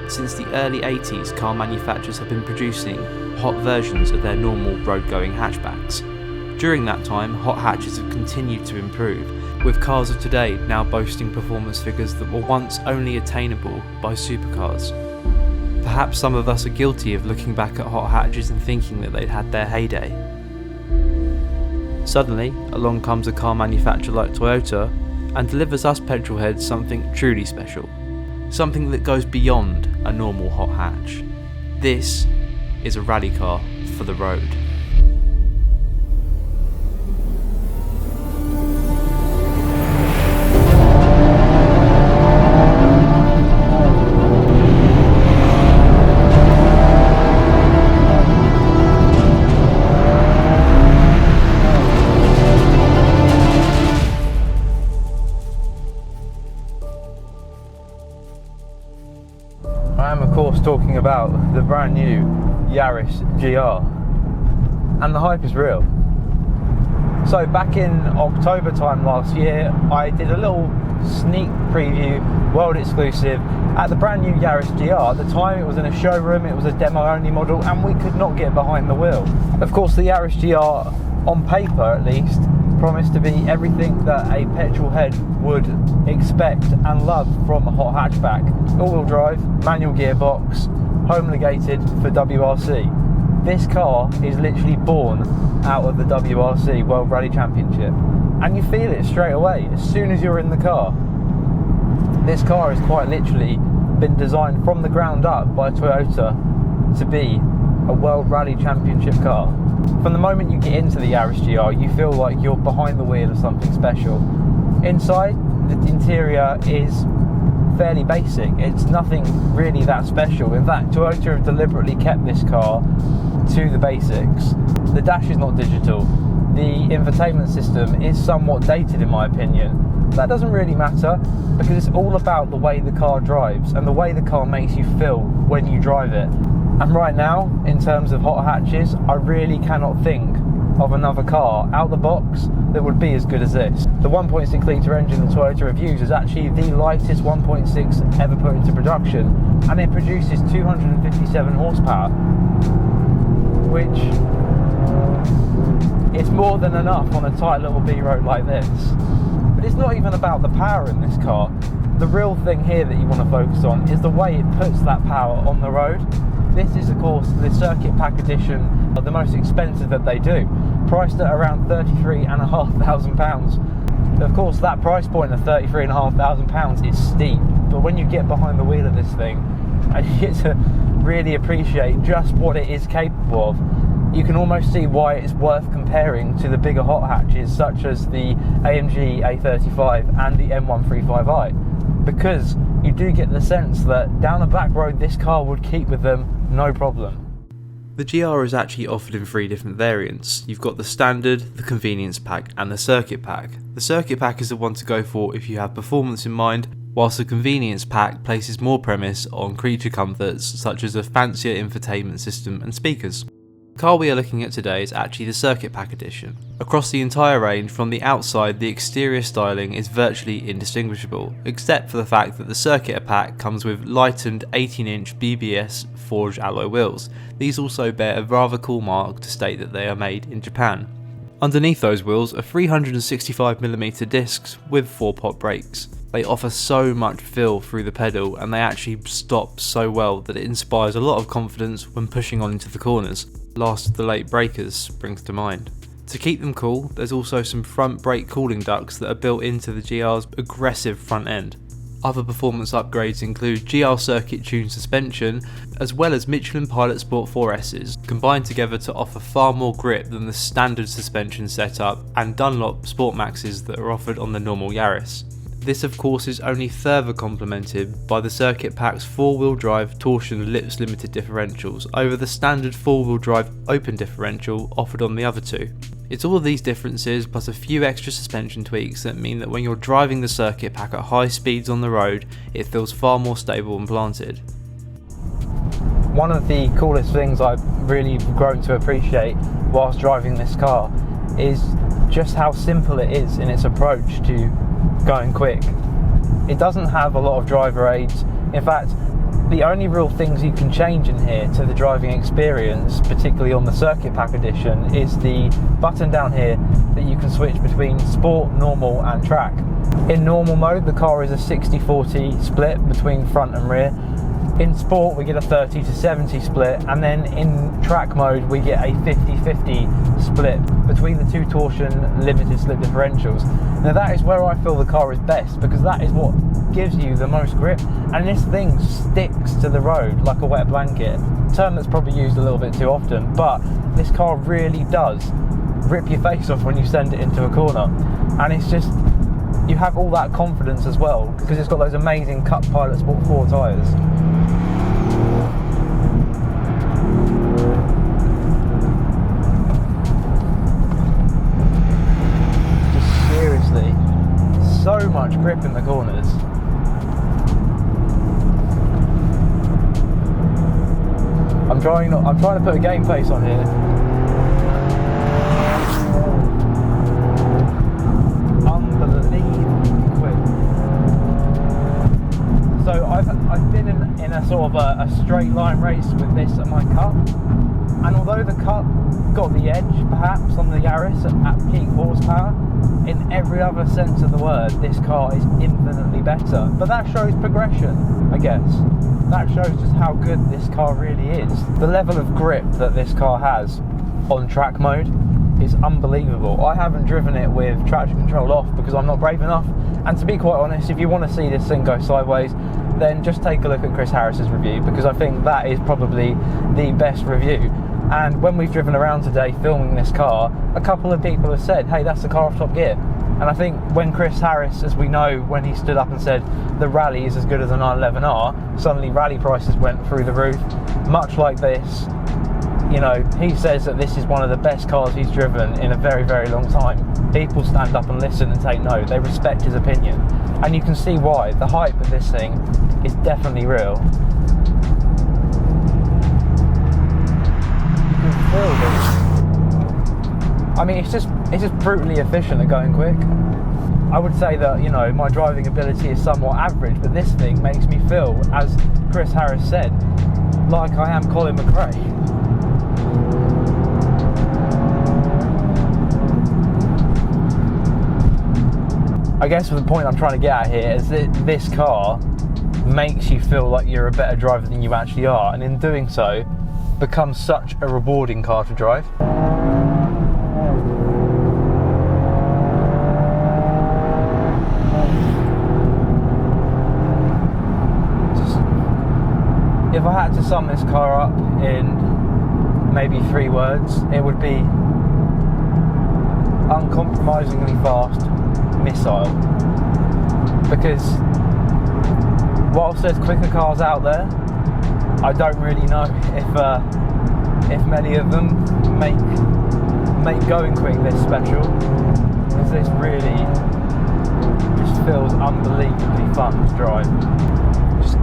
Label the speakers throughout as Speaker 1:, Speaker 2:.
Speaker 1: Since the early 80s, car manufacturers have been producing hot versions of their normal road-going hatchbacks. During that time, hot hatches have continued to improve, with cars of today now boasting performance figures that were once only attainable by supercars. Perhaps some of us are guilty of looking back at hot hatches and thinking that they'd had their heyday. Suddenly, along comes a car manufacturer like Toyota and delivers us petrolheads something truly special. Something that goes beyond a normal hot hatch. This is a rally car for the road.
Speaker 2: I am of course talking about the brand new Yaris GR, and the hype is real. So back in October time last year, I did a little sneak preview, world exclusive, at the brand new Yaris GR. At the time it was in a showroom, it was a demo only model, and we could not get behind the wheel. Of course the Yaris GR, on paper at least, promised to be everything that a petrol head would expect and love from a hot hatchback. All-wheel drive, manual gearbox, homologated for WRC. This car is literally born out of the WRC World Rally Championship, and you feel it straight away as soon as you're in the car. This car has quite literally been designed from the ground up by Toyota to be a World Rally Championship car. From the moment you get into the Yaris GR, you feel like you're behind the wheel of something special. Inside, the interior is fairly basic. It's nothing really that special. In fact, Toyota have deliberately kept this car to the basics. The dash is not digital. The infotainment system is somewhat dated in my opinion. That doesn't really matter because it's all about the way the car drives and the way the car makes you feel when you drive it. And right now, in terms of hot hatches, I really cannot think of another car out the box that would be as good as this. The 1.6 litre engine that Toyota have used is actually the lightest 1.6 ever put into production, and it produces 257 horsepower, which is more than enough on a tight little B road like this. But it's not even about the power in this car. The real thing here that you want to focus on is the way it puts that power on the road. This is of course the Circuit Pack Edition, the most expensive that they do, priced at around £33,500. Of course that price point of £33,500 is steep, but when you get behind the wheel of this thing and you get to really appreciate just what it is capable of, you can almost see why it's worth comparing to the bigger hot hatches such as the AMG A35 and the M135i, because you do get the sense that down a back road this car would keep with them no problem.
Speaker 1: The GR is actually offered in 3 different variants. You've got the standard, the convenience pack and the circuit pack. The circuit pack is the one to go for if you have performance in mind, whilst the convenience pack places more premise on creature comforts such as a fancier infotainment system and speakers. The car we are looking at today is actually the Circuit Pack Edition. Across the entire range, from the outside, the exterior styling is virtually indistinguishable, except for the fact that the Circuit Pack comes with lightened 18-inch BBS forged alloy wheels. These also bear a rather cool mark to state that they are made in Japan. Underneath those wheels are 365mm discs with 4-pot brakes. They offer so much feel through the pedal, and they actually stop so well that it inspires a lot of confidence when pushing on into the corners. Last of the late breakers springs to mind. To keep them cool, there's also some front brake cooling ducts that are built into the GR's aggressive front end. Other performance upgrades include GR circuit tuned suspension, as well as Michelin Pilot Sport 4S's, combined together to offer far more grip than the standard suspension setup and Dunlop Sport Maxes that are offered on the normal Yaris. This of course is only further complemented by the Circuit Pack's 4-wheel drive torsion lips limited differentials over the standard 4-wheel drive open differential offered on the other two. It's all of these differences plus a few extra suspension tweaks that mean that when you're driving the Circuit Pack at high speeds on the road, it feels far more stable and planted.
Speaker 2: One of the coolest things I've really grown to appreciate whilst driving this car is just how simple it is in its approach to going quick. It doesn't have a lot of driver aids. In fact, the only real things you can change in here to the driving experience, particularly on the Circuit Pack edition, is the button down here that you can switch between Sport, Normal and Track. In normal mode, the car is a 60-40 split between front and rear. In Sport, we get a 30-70 split, and then in Track mode, we get a 50-50 split between the two torsion limited slip differentials. Now that is where I feel the car is best, because that is what gives you the most grip, and this thing sticks to the road like a wet blanket. A term that's probably used a little bit too often, but this car really does rip your face off when you send it into a corner, and it's just, you have all that confidence as well, because it's got those amazing Cup Pilot Sport 4 tyres. Just seriously, so much grip in the corners. I'm trying to put a game face on here. Unbelievably quick. So I've been in a sort of a straight line race with this at my Cup, and although the Cup got the edge perhaps on the Yaris at peak horsepower, in every other sense of the word, this car is infinitely better. But that shows progression, I guess. That shows just how good this car really is. The level of grip that this car has on track mode is unbelievable. I haven't driven it with traction control off because I'm not brave enough. And to be quite honest, if you want to see this thing go sideways, then just take a look at Chris Harris's review, because I think that is probably the best review. And when we've driven around today filming this car, a couple of people have said, hey, that's the car off Top Gear. And I think when Chris Harris, as we know, when he stood up and said the Rally is as good as the 911R, suddenly Rally prices went through the roof. Much like this, you know, he says that this is one of the best cars he's driven in a very, very long time. People stand up and listen and take note. They respect his opinion. And you can see why. The hype of this thing is definitely real. You can feel this. I mean, it's just brutally efficient at going quick. I would say that, you know, my driving ability is somewhat average, but this thing makes me feel, as Chris Harris said, like I am Colin McRae. I guess the point I'm trying to get at here is that this car makes you feel like you're a better driver than you actually are, and in doing so, becomes such a rewarding car to drive. If I had to sum this car up in maybe 3 words, it would be uncompromisingly fast, missile. Because whilst there's quicker cars out there, I don't really know if many of them make going quick this special, because this really just feels unbelievably fun to drive.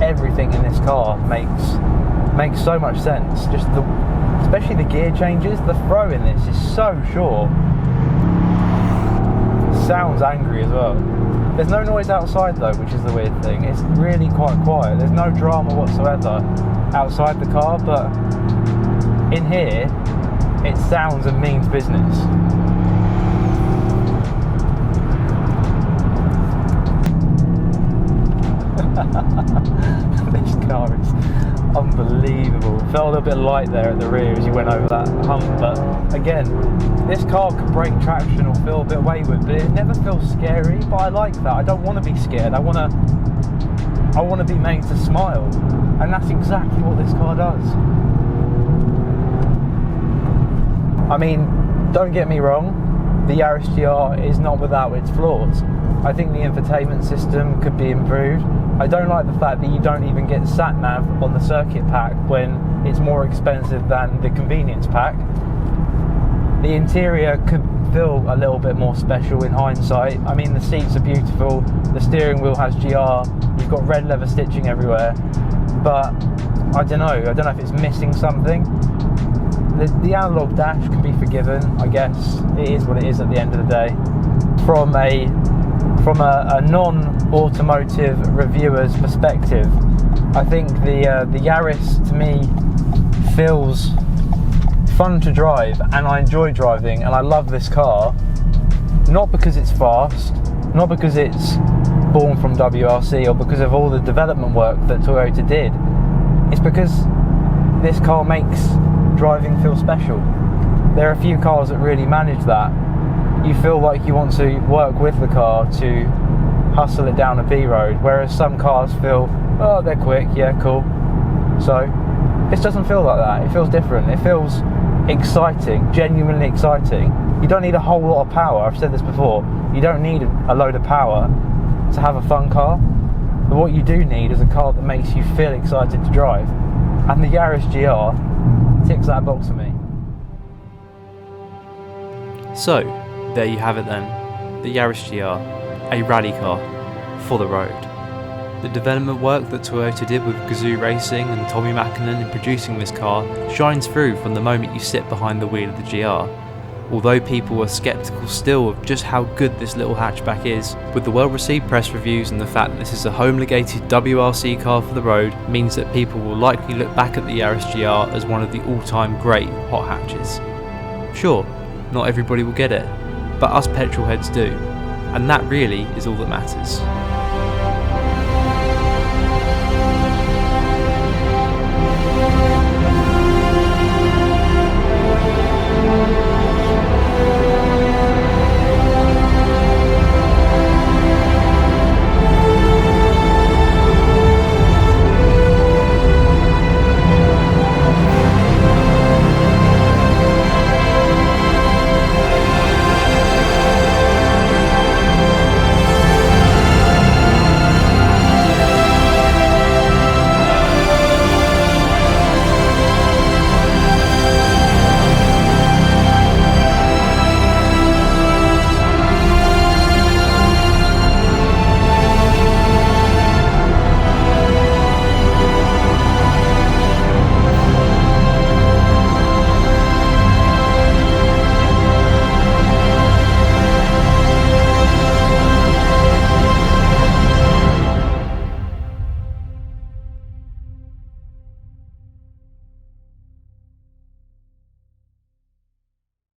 Speaker 2: Everything in this car makes so much sense. Just especially the gear changes. The throw in this is so short. It sounds angry as well. There's no noise outside though, which is the weird thing. It's really quite quiet. There's no drama whatsoever outside the car, but in here it sounds and means business. This car is unbelievable. Felt a little bit light there at the rear as you went over that hump, but again, this car could break traction or feel a bit wayward, but it never feels scary. But I like that. I don't want to be scared. I want to be made to smile, and that's exactly what this car does. I mean, don't get me wrong, the Yaris GR is not without its flaws. I think the infotainment system could be improved. I don't like the fact that you don't even get sat-nav on the circuit pack when it's more expensive than the convenience pack. The interior could feel a little bit more special in hindsight. I mean, the seats are beautiful, the steering wheel has GR, you've got red leather stitching everywhere, but I don't know if it's missing something. The analog dash can be forgiven, I guess. It is what it is at the end of the day. From a non-automotive reviewer's perspective, I think the Yaris to me feels fun to drive, and I enjoy driving, and I love this car, not because it's fast, not because it's born from WRC or because of all the development work that Toyota did. It's because this car makes driving feel special. There are a few cars that really manage that. You feel like you want to work with the car to hustle it down a B road, whereas some cars feel, oh, they're quick, yeah, cool. So this doesn't feel like that. It feels different. It feels exciting, genuinely exciting. You don't need a whole lot of power. I've said this before. You don't need a load of power to have a fun car. But what you do need is a car that makes you feel excited to drive. And the Yaris GR ticks that box for me.
Speaker 1: So, there you have it then. The Yaris GR, a rally car for the road. The development work that Toyota did with Gazoo Racing and Tommy Mäkinen in producing this car shines through from the moment you sit behind the wheel of the GR. Although people are sceptical still of just how good this little hatchback is, with the well-received press reviews and the fact that this is a homologated WRC car for the road means that people will likely look back at the Yaris GR as one of the all-time great hot hatches. Sure, not everybody will get it, but us petrol heads do, and that really is all that matters.